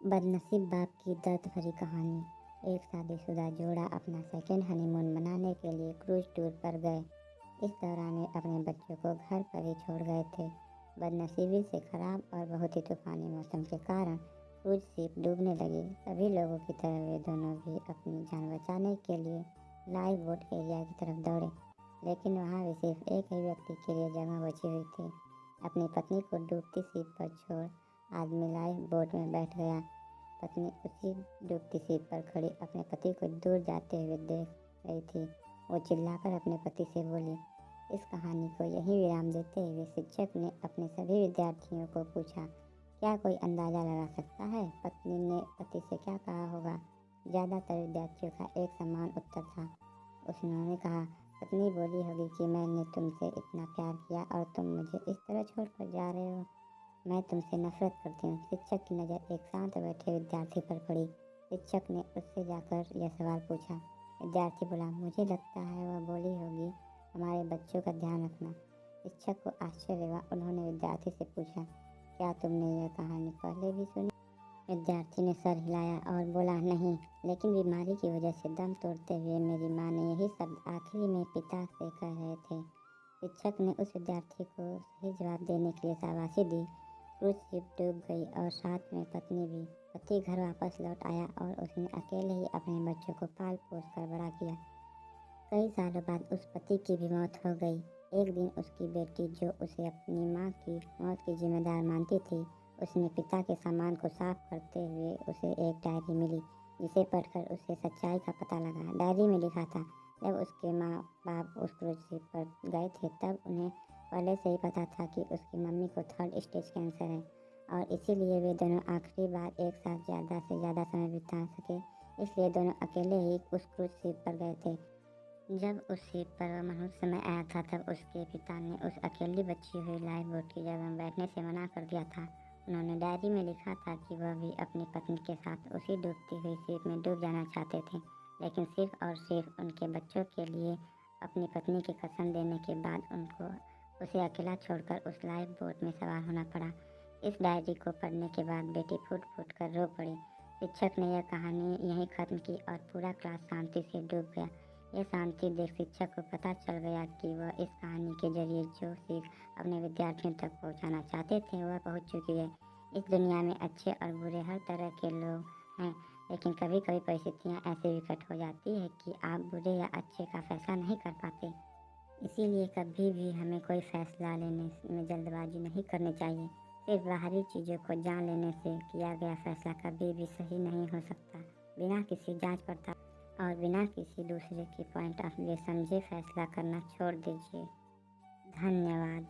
बदनसीब बाप की दर्द भरी कहानी। एक शादीशुदा जोड़ा अपना सेकंड हनीमून मनाने के लिए क्रूज टूर पर गए। इस दौरान वे अपने बच्चों को घर पर ही छोड़ गए थे। बदनसीबी से खराब और बहुत ही तूफानी मौसम के कारण क्रूज शिप डूबने लगी। सभी लोगों की तरह वे दोनों भी अपनी जान बचाने के लिए लाइफ बोट एरिया की तरफ दौड़े, लेकिन वहाँ भी सिर्फ एक ही व्यक्ति के लिए जगह बची हुई थी। अपनी पत्नी को डूबती शिप पर छोड़ आदमी लाइफ बोट में बैठ गया। पत्नी उसी डूबती शिप पर खड़ी अपने पति को दूर जाते हुए देख रही थी। वो चिल्लाकर अपने पति से बोली। इस कहानी को यहीं विराम देते हुए शिक्षक ने अपने सभी विद्यार्थियों को पूछा, क्या कोई अंदाज़ा लगा सकता है पत्नी ने पति से क्या कहा होगा? ज़्यादातर विद्यार्थियों का एक समान उत्तर था। उन्होंने कहा, पत्नी बोली होगी कि मैंने तुमसे इतना प्यार किया और तुम मुझे इस तरह छोड़कर जा रहे हो। मैं तुमसे नफरत करती हूँ। शिक्षक की नज़र एक शांत बैठे विद्यार्थी पर पड़ी। शिक्षक ने उससे जाकर यह सवाल पूछा। विद्यार्थी बोला, मुझे लगता है वह बोली होगी, हमारे बच्चों का ध्यान रखना। शिक्षक को आश्चर्य हुआ। उन्होंने विद्यार्थी से पूछा, क्या तुमने यह कहानी पहले भी सुनी? विद्यार्थी ने सर हिलाया और बोला, नहीं, लेकिन बीमारी की वजह से दम तोड़ते हुए मेरी माँ ने यही शब्द आखिरी में पिता से कह रहे थे। शिक्षक ने उस विद्यार्थी को सही जवाब देने के लिए शाबाशी दी। क्रूज शिप डूब गई और साथ में पत्नी भी। पति घर वापस लौट आया और उसने अकेले ही अपने बच्चों को पाल पोस कर बड़ा किया। कई सालों बाद उस पति की भी मौत हो गई। एक दिन उसकी बेटी, जो उसे अपनी माँ की मौत की जिम्मेदार मानती थी, उसने पिता के सामान को साफ करते हुए उसे एक डायरी मिली, जिसे पढ़कर उसे सच्चाई का पता लगा। डायरी में लिखा था, जब उसके माँ बाप उस क्रूज शिप पर गए थे तब उन्हें पहले से ही पता था कि उसकी मम्मी को 3rd स्टेज कैंसर है और इसीलिए वे दोनों आखिरी बार एक साथ ज़्यादा से ज़्यादा समय बिता सके, इसलिए दोनों अकेले ही उस क्रूज शिप पर गए थे। जब उस शिप पर मनुष्य समय आया था तब उसके पिता ने उस अकेली बची हुई लाइफ बोट की जगह में बैठने से मना कर दिया था। उन्होंने डायरी में लिखा था कि वह भी अपनी पत्नी के साथ उसी डूबती हुई शिप में डूब जाना चाहते थे, लेकिन सिर्फ और सिर्फ उनके बच्चों के लिए। अपनी पत्नी की कसम देने के बाद उनको उसे अकेला छोड़कर उस लाइफ बोट में सवार होना पड़ा। इस डायरी को पढ़ने के बाद बेटी फूट फूट कर रो पड़ी। शिक्षक ने यह कहानी यहीं ख़त्म की और पूरा क्लास शांति से डूब गया। यह शांति देख शिक्षक को पता चल गया कि वह इस कहानी के जरिए जो सीख अपने विद्यार्थियों तक पहुंचाना चाहते थे वह पहुंच चुकी है। इस दुनिया में अच्छे और बुरे हर तरह के लोग हैं, लेकिन कभी कभी परिस्थितियां ऐसे विकट हो जाती है कि आप बुरे या अच्छे का फैसला नहीं कर पाते। इसीलिए कभी भी हमें कोई फैसला लेने में जल्दबाजी नहीं करनी चाहिए। सिर्फ बाहरी चीज़ों को जान लेने से किया गया फैसला कभी भी सही नहीं हो सकता। बिना किसी जांच पड़ताल और बिना किसी दूसरे के पॉइंट ऑफ व्यू समझे फैसला करना छोड़ दीजिए। धन्यवाद।